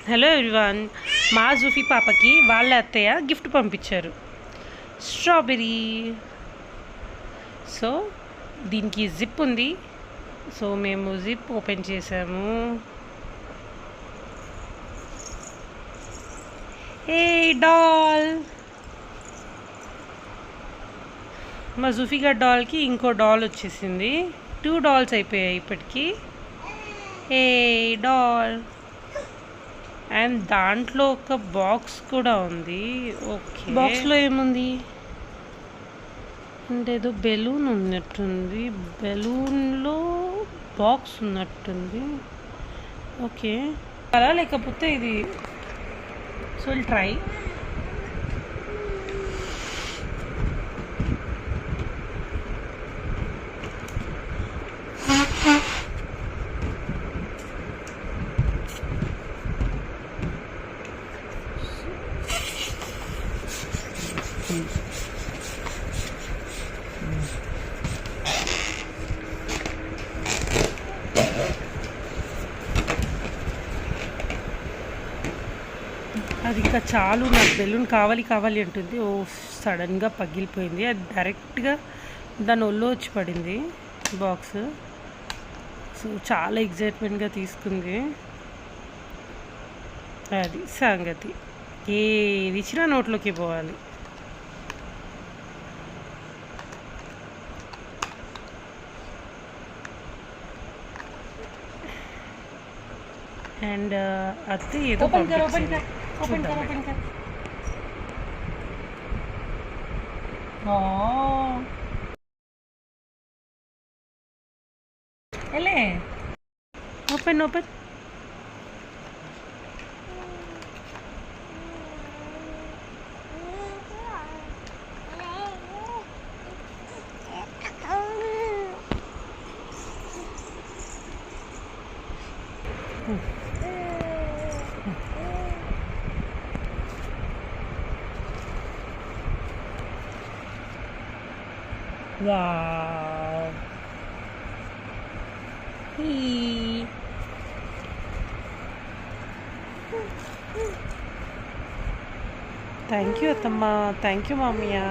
Hello everyone. మా జూఫీ పాపకి వాళ్ళ అత్తయ్య గిఫ్ట్ పంపించారు, స్ట్రాబెరీ. సో దీనికి జిప్ ఉంది. సో మేము జిప్ ఓపెన్ చేసాము. ఏ డాల్, మా జూఫీ గారి డాల్కి ఇంకో డాల్ వచ్చేసింది. 2 డాల్స్ అయిపోయాయి ఇప్పటికీ. ఏ డాల్, అండ్ దాంట్లో ఒక బాక్స్ కూడా ఉంది. ఓకే, బాక్స్లో ఏముంది అంటే ఏదో బెలూన్ ఉన్నట్టుంది. బెలూన్లో బాక్స్ ఉన్నట్టుంది. ఓకే, అలా లేకపోతే ఇది. So will try. అది ఇంకా చాలు, నాకు బెలూన్ కావాలి అంటుంది. ఓ సడన్గా పగిలిపోయింది. అది డైరెక్ట్గా దాని ఒళ్ళో వచ్చి పడింది బాక్స్. సో చాలా ఎగ్జైట్మెంట్గా తీసుకుంది. అది సంగతి. ఏది ఇచ్చినా నోట్లోకి పోవాలి. అండ్ అది ఏదో పంపించింది. Open open. Wow. Hey. Thank you, Atama. Thank you, Mamiya.